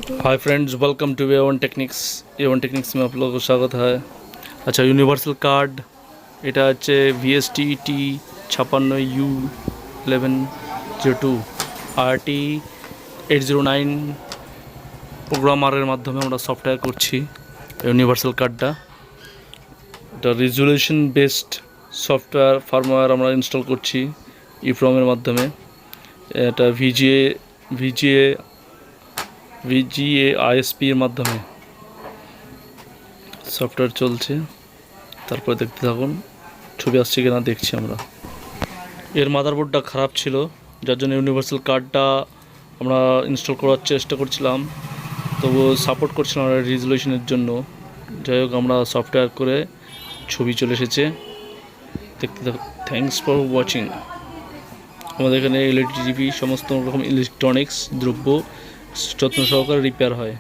Hi friends, welcome to A1Technics। A1Technics में आप लोगों को स्वागत है। अच्छा, यूनिवर्सल कार्ड এটা হচ্ছে VSTT 56U1102 RT809 প্রোগ্রামারের মাধ্যমে আমরা সফটওয়্যার করছি। ইউনিভার্সাল কার্ডটা এটা রেজুলেশন বেসড সফটওয়্যার ফার্মওয়্যার আমরা ইনস্টল করছি ইপ্রমের মাধ্যমে। এটা VGA ISP এর মাধ্যমে সফটওয়্যার চলছে। তারপরে দেখতে থাকুন, ছবি আসছে কিনা দেখছি আমরা। এর মাদারবোর্ডটা খারাপ ছিল, যার জন্য ইউনিভার্সাল কার্ডটা আমরা ইনস্টল করার চেষ্টা করছিলাম, তবুও সাপোর্ট করছিলাম না রেজুলেশনের জন্য। যাই হোক, আমরা সফটওয়্যার করে ছবি চলে এসেছে, দেখতে থাকুন। Thanks for watching. আমাদের এখানে LED টিভি সমস্ত রকম ইলেকট্রনিক্স দ্রব্য যত্ন সহকারে রিপেয়ার হয়।